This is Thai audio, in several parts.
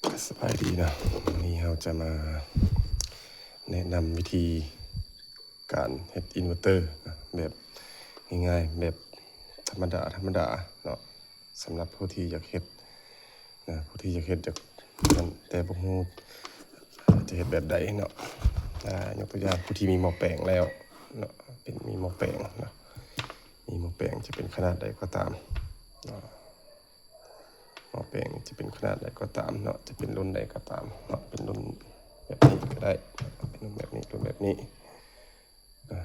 สบายดีนะวันนี้เราจะมาแนะนำวิธีการเฮ็ดอินเวอร์เตอร์นะแบบง่ายๆแบบธรรมดาเนาะสำหรับผู้ที่อยากเฮ็ดนะผู้ที่อยากเฮ็ดจากนั้นแต่บ่ฮู้จะเฮ็ดแบบใดเนาะยกตัวอย่างผู้ที่มีหม้อแปลงแล้วเนาะเป็นมีหม้อแปลงเนาะมีหม้อแปลงจะเป็นขนาดใดก็ตามเนาะหม้อแปลงจะเป็นขนาดใดก็ตามเนาะจะเป็นรุ่นใดก็ตามเนาะเป็นรุ่นแบบนี้ก็ได้เป็นรุ่นแบบนี้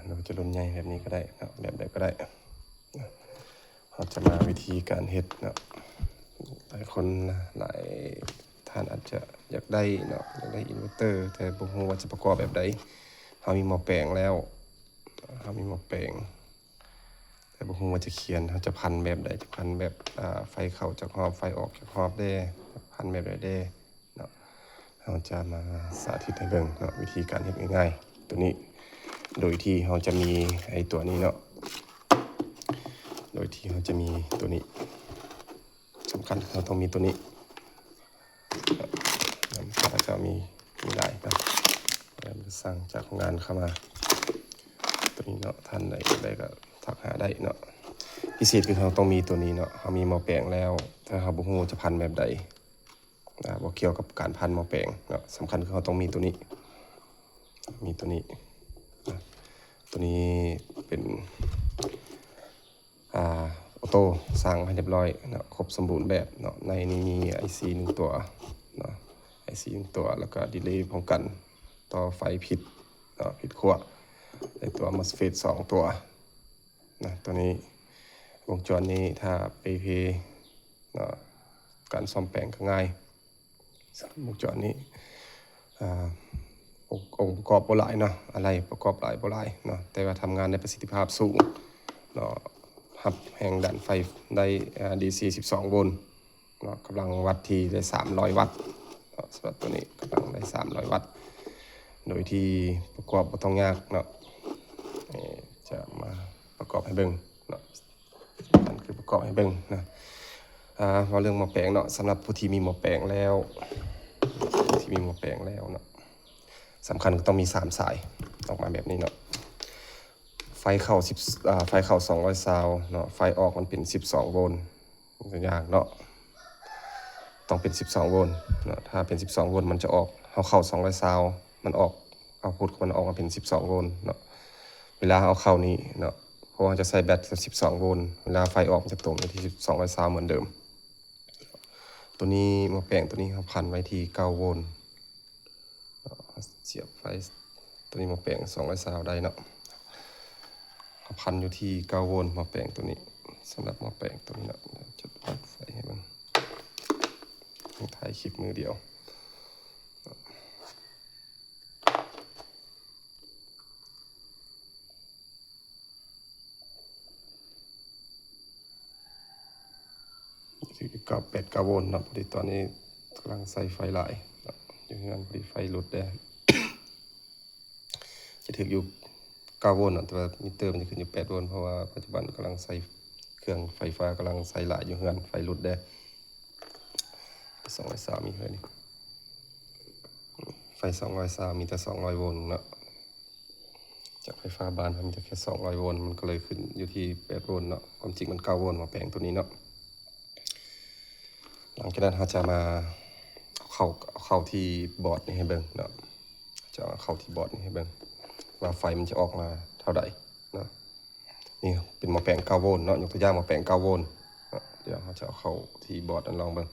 เราจะรุ่นใหญ่แบบนี้ก็ได้เนาะแบบใดก็ได้เราจะมาวิธีการเฮ็ดเนาะหลายคนหลายท่านอาจจะอยากได้เนาะอยากได้อินเวอร์เตอร์แต่บ่ฮู้ว่าจะประกอบแบบใดเรามีหม้อแปลงแล้วเรามีหม้อแปลงแต่บ่ฮู้ว่าจะเขียนเขาจะพันแบบใดจะพันแบบไฟเข้าจากหอบไฟออกจากหอบได้พันแบบใดได้เนาะเราจะมาสาธิตให้เบิ่งเนาะวิธีการเฮ็ดง่ายๆตัวนี้โดยที่เราจะมีไอ้ตัวนี้เนาะโดยที่เราจะมีตัวนี้สำคัญเราต้องมีตัวนี้เราจะมีหลายนะเราสั่งจากงานเข้ามาตัวนี้เนาะท่านใดก็ทักหาได้เนาะพิเศษคือเราต้องมีตัวนี้เนาะเรามีหม้อแปลงแล้วถ้าเราบ่ฮู้จะพันแบบใดบ่เกี่ยวกับการพันหม้อแปลงเนาะสำคัญคือเราต้องมีตัวนี้มีตัวนี้ตัวนี้เป็นออโต้สั่งให้เรียบร้อยเนาะครบสมบูรณ์แบบเนาะในนี้มี IC 1ตัวเนาะ IC 1ตัวแล้วก็ดีเลย์ป้องกันต่อไฟผิดเนาะผิดขั้วในตัว MOSFET 2ตัวนะตัวนี้วงจรนี้ถ้าไปเพเนาะการซ่อมแปลงก็ง่ายวงจรนี้องค์ประกอบบ่หลายเนาะอะไรประกอบหลายบ่หลายเนาะแต่ว่าทำงานในประสิทธิภาพสูงเนาะรับแรงดันไฟได้DC 12 โวลต์เนาะกำลังวัตต์ที่ได้300 วัตต์สำหรับตัวนี้กำลังได้300 วัตต์โดยที่ประกอบบ่ต้องยากเนาะจะมาประกอบให้เบิ่งเนาะนั่นคือประกอบให้เบิ่งนะว่าเรื่องหม้อแปลงเนาะสำหรับผู้ที่มีหม้อแปลงแล้วเนาะสำคัญก็ต้องมี3สายออกมาแบบนี้เนาะไฟเข้าไฟเข้า220เนาะไฟออกมันเป็น12 โวลต์ตัวอย่างเนาะต้องเป็น12 โวลต์เนาะถ้าเป็น12 โวลต์มันจะออกเข้า220มันออกเอาพุทมันออกมาเป็น12 โวลต์เนาะเวลาเอาเข้านี้เนาะเพราะว่าจะใส่แบต12 โวลต์เวลาไฟออกมันจะตรงอยู่ที่220เหมือนเดิมตัวนี้หม้อแปลงตัวนี้เขาพันไว้ที่9 โวลต์เสียบไฟตัวนี้หม้อแปลง220ได้เนาะเขาพันอยู่ที่9 โวลต์หม้อแปลงตัวนี้สำหรับหม้อแปลงตัวนี้เนาะจะวัดไฟให้มันถ่ายคลิปมือเดียวที่9 โวลต์นะพอดีตอนนี้กำลังใส่ไฟหลายอยู่งานพอดีไฟหลุดได้จะถึงอยู่9 โวลต์แต่ว่ามิเตอร์มันจะขึ้นอยู่8 โวลต์เพราะว่าปัจจุบันกำลังใส่เครื่องไฟฟ้ากำลังใส่หลายอยู่เฮือนไฟหลุดได้220มีเท่านี้ไฟ220มีแต่200 โวลต์เนาะจากไฟฟ้าบ้านมันจะแค่200 โวลต์มันก็เลยขึ้นอยู่ที่8 โวลต์เนาะความจริงมัน9 โวลต์มาแปลงตัวนี้เนาะหลังจากนั้นเราจะมาเข้าที่บอร์ดนี่ให้เบิ่งเนาะจะเข้าที่บอร์ดนี่ให้เบิ่งว่าไฟมันจะออกมาเท่าใดเนาะนี่เป็นหม้อแปลง9 โวลต์เนาะยกตัวอย่างหม้อแปลง9 โวลต์เดี๋ยวเราจะเอาเข้าที่บอร์ดนั้นลองเบิ่ง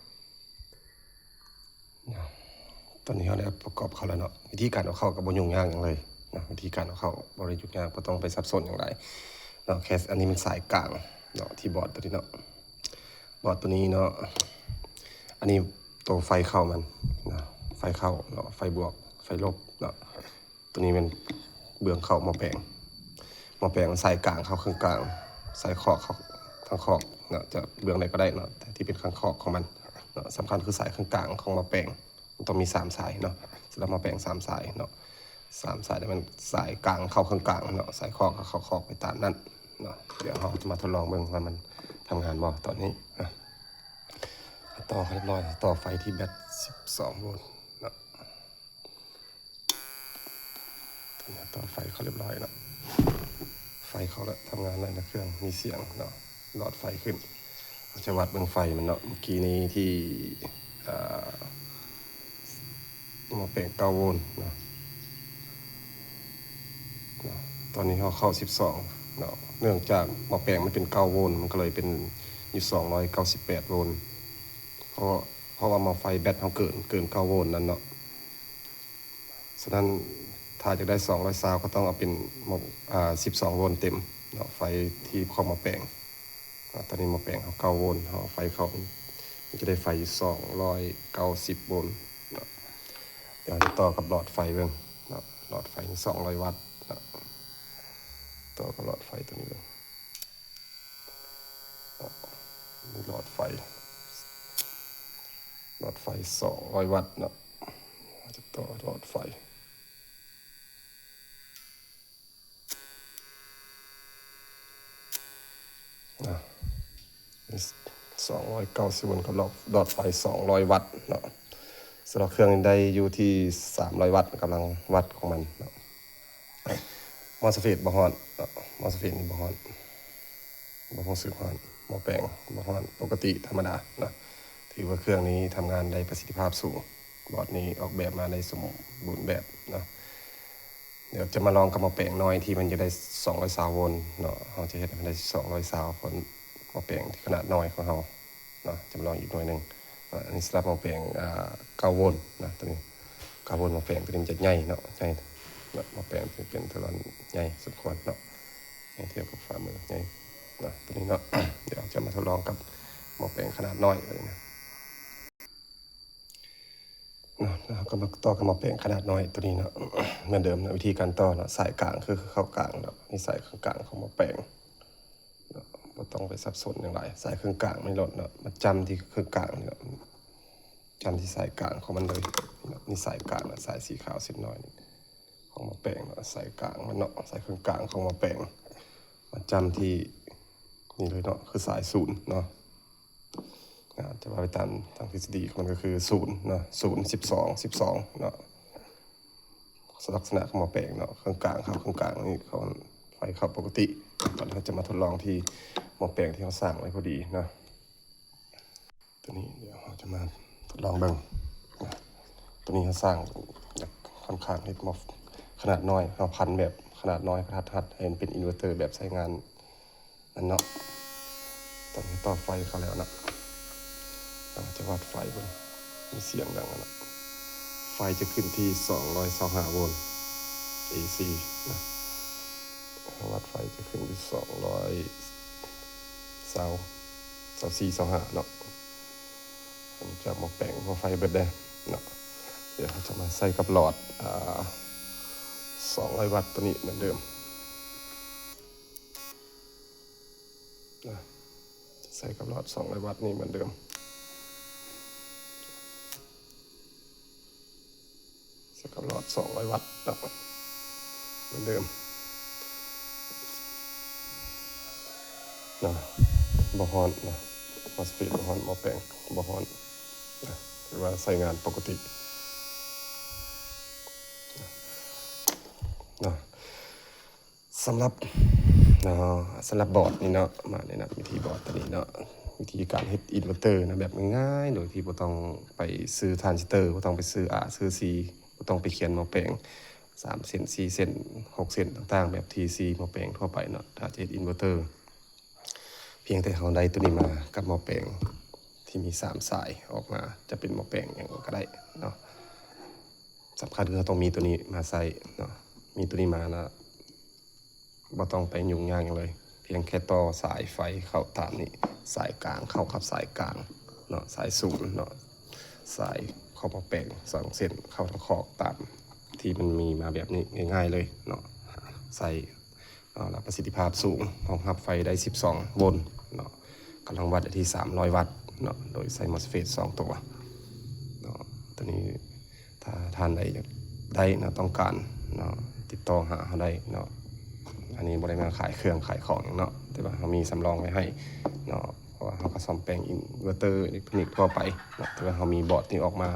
ตอนนี้เราได้ประกอบเข้าแล้วเนาะวิธีการเอาเข้ากับบ่ยุ่งยากอย่างเลยนะวิธีการเอาเข้าบ่ได้ยุ่งยากบ่ต้องไปซับซ้อนอย่างไรเนาะแค่อันนี้มันสายกลางเนาะที่บอร์ดตัวนี้เนาะบอร์ดตัวนี้เนาะอันนี้ตัวไฟเข้ามันนะไฟเข้าเนาะไฟบวกไฟลบเนาะตัวนี้เป็นเบื้องเข้าหม้อแปลงสายกลางเข้าข้างกลางสายขอบเข้าทางขอบเนาะจะเบื้องใดก็ได้เนาะแต่ที่เป็นข้างขอบของมันเนาะสำคัญคือสายข้างกลางของหม้อแปลงมันต้องมี3สายเนาะสำหรับหม้อแปลง3สายเนาะ3สายแต่มันสายกลางเข้าข้างกลางเนาะสายขอบเข้าขอบไปตามนั้นเนาะเดี๋ยวเราจะมาทดลองเบิ่งว่ามันทำงานบ่ตอนนี้นะ ต่อเรียบร้อยต่อไฟที่แบต12 โวลต์เนาะต่อไฟเขาเรียบร้อยเนาะไฟเขาแล้วทำงานแล้วนะเครื่องมีเสียงเนาะหลอดไฟขึ้นเราจะวัดเบื้องไฟมันเนาะเมื่อกี้นี้ที่หม้อแปลง9 โวลต์เนาะตอนนี้เขาเข้า12เนาะเนื่องจากหม้อแปลงมันเป็น9 โวลต์มันก็เลยเป็นอยู่298 โวลต์เพราะว่าหม้อไฟแบตเขาเกิน9 โวลต์นั่นเนาะฉะนั้นถ้าจะได้220ก็ต้องเอาเป็น12 โวลต์เต็มเนาะไฟที่เข้ามาแปลงตอนนี้มาแปลงเขา9 โวลต์เขาไฟเขามันจะได้ไฟ290 โวลต์เนาะเดี๋ยวจะต่อกับหลอดไฟเบิ่งเนาะหลอดไฟ200 วัตต์เนาะต่อกับหลอดไฟตัวนี้เบิ่งนี่หลอดไฟ200 วัตต์เนาะจะต่อหลอดไฟ290 โวลต์กับหลอดไฟ200 วัตต์เนาะสำหรับเครื่องนี้ได้อยู่ที่300 วัตต์กำลังวัดของมันเนาะมอสเฟตบ่ฮ้อนเนาะมอสเฟตนี่บ่ฮ้อนสึกฮ้อนหม้อแปลงบ่ฮ้อนปกติธรรมดาเนาะถือว่าเครื่องนี้ทำงานได้ประสิทธิภาพสูงบอร์ดนี้ออกแบบมาในสมบูรณ์แบบเนาะเดี๋ยวจะมาลองกับหม้อแปลงน้อยที่มันจะได้220 โวลต์เนาะเราจะเฮ็ดให้มันได้220 คนหม้อแปลงที่ขนาดน้อยของเราเนาะจะมาลองอีกหน่วยนึงอันนี้สำหรับหม้อแปลง9 โวลต์นะตัวนี้9 โวลต์หม้อแปลงตัวนี้จะใหญ่เนาะใหญ่หม้อแปลงจะเป็นตัวใหญ่สมควรเนาะใหญ่เทียบกับฝ่ามือใหญ่นะตัวนี้เนาะ เดี๋ยวจะมาทดลองกับหม้อแปลงขนาดน้อยเลยนะก็มาต่อกับหม้อแปลงขนาดน้อยตัวนี้เนาะ เหมือนเดิมนะวิธีการต่อเนาะสายกลางคือเข้ากลางเนาะนี่สายข้างกลางของหม้อแปลงเนาะบ่ต้องไปสับสนอย่างไรสายเครื่องกลางไม่หลดเนาะมาจำที่เครื่องกลางเนาะจำที่สายกลางของมันเลยนี่สายกลางนะสายสีขาวสีน้อยนี่ของหม้อแปลงเนาะสายกลางมันเนาะสายเครื่องกลางของหม้อแปลงมาจำที่นี่เลยเนาะคือสายศูนย์เนาะจะว่าไปตามทางทฤษฎีของมันก็คือ0เนาะ0 12 12เนาะลักษณะของหม้อแปลงเนาะเครื่องกลางครับเครื่องกลางนี่เขาไฟเข้าปกติตอนนี้เราจะมาทดลองที่หม้อแปลงที่เขาสร้างไว้พอดีเนาะตัวนี้เดี๋ยวเราจะมาทดลองเบิ่งตัวนี้เขาสร้างค่อนข้างเฮ็ดหม้อขนาดน้อยเราพันแบบขนาดน้อยกระทัดรัดเห็นเป็นอินเวอร์เตอร์แบบใช้งานนั่นเนาะตอนนี้ต่อไฟเขาแล้วนะจะวัดไฟบนมีเสียงดังนะไฟจะขึ้นที่225 โวลต์ AC นะวัดไฟจะขึ้นที่224 25เนาะผมจะมาแปลงพอไฟเบิดได้เนาะเดี๋ยวเราจะมาใส่กับหลอด200 วัตต์ตัวนี้เหมือนเดิมนะจะใส่กับหลอด200 วัตต์นี่เหมือนเดิมใส่กับหลอด200 วัตต์นะเหมือนเดิมนะบ่ฮ้อนนะมอสเฟตบ่ฮ้อนหม้อแปลงบ่ฮ้อนนะถือว่าใช้งานปกตินะสำหรับบอร์ดนี่เนาะมาแนะนำวิธีบอร์ดตัวนี้เนาะวิธีการเฮ็ดอินเวอร์เตอร์นะแบบง่ายๆโดยที่บ่ต้องไปซื้อทรานซิสเตอร์บ่ต้องไปซื้อซื้อ C บ่ต้องไปเขียนหม้อแปลง3 เส้น4 เส้น6 เส้นต่างๆแบบ TC หม้อแปลงทั่วไปเนาะถ้าจะเฮ็ดอินเวอร์เตอร์เพียงแต่เราได้ตัวนี้มากับหม้อแปลงที่มี3 สายออกมาจะเป็นหม้อแปลงอย่างก็ได้เนาะสำคัญคือเราต้องมีตัวนี้มาใส่เนาะมีตัวนี้มานะบ่ต้องไปยุ่งยากอย่างเลยเพียงแค่ต่อสายไฟเข้าตามนี้สายกลางเข้ากับสายกลางเนาะสายศูนย์เนาะสายเข้ามาแปลง2 เส้นเข้าทั้งคอกตามที่มันมีมาแบบนี้ง่ายๆเลยเนาะใส่รับประสิทธิภาพสูงรองรับไฟได้12 โวลต์เนาะกำลังวัดได้ที่300 วัตต์เนาะโดยใส่มอสเฟต2 ตัวเนาะตัวนี้ถ้าท่านใดได้นะต้องการเนาะติดต่อหาเขาได้เนาะอันนี้บริมาขายเครื่องขายของเนาะแต่ว่าเขามีสำรองไว้ให้เนาะ ราะว่าเราก็ซ่อมแปลงอินเวอร์เตอร์อิเล็กทรอนิกส์ทั่วไปเนาะแต่ว่าเรามีบอร์ดที่ออกมา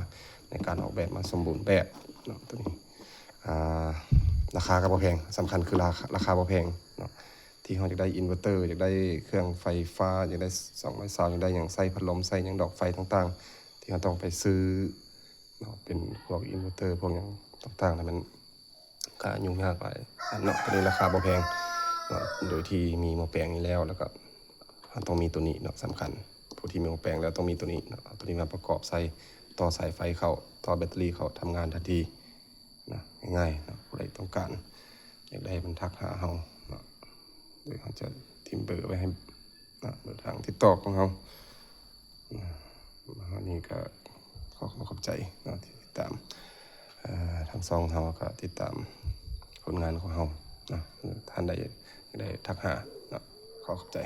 ในการออกแบบมาสมบูรณ์แบบเนาะตัวนี้ราคาก็บ่แพงสำคัญคือราคาบ่แพงเนาะที่เราอยากได้อินเวอร์เตอร์อยากได้เครื่องไฟฟ้าอยากได้220อยากได้อย่างใส่พัดลมใส่อย่างดอกไฟต่างๆที่เราต้องไปซื้อเนาะเป็นพวกอินเวอร์เตอร์พวกอย่างต่างๆมันก็ยุ่งยากหลายเนาะตัวนี้ราคาบ่แพงเนาะโดยที่มีหม้อแปลงนี้แล้วก็ต้องมีตัวนี้เนาะสำคัญผู้ที่มีหม้อแปลงแล้วต้องมีตัวนี้เนาะเอาตัวนี้มาประกอบใส่ต่อสายไฟเข้าต่อแบตเตอรี่เข้าทำงานทันทีนะง่ายๆนะผู้ใดต้องการอยากได้มันทักหาเฮาเนาะโดยเขาจะทิมเบอร์ไว้ให้นะเบอร์ทางติดต่อของเราอันนี้ก็ขอบใจเนาะที่ติดตามทางซองเราก็ติดตามผลงานของเรานะท่านใดอยากได้ทักหาเนาะขอบใจ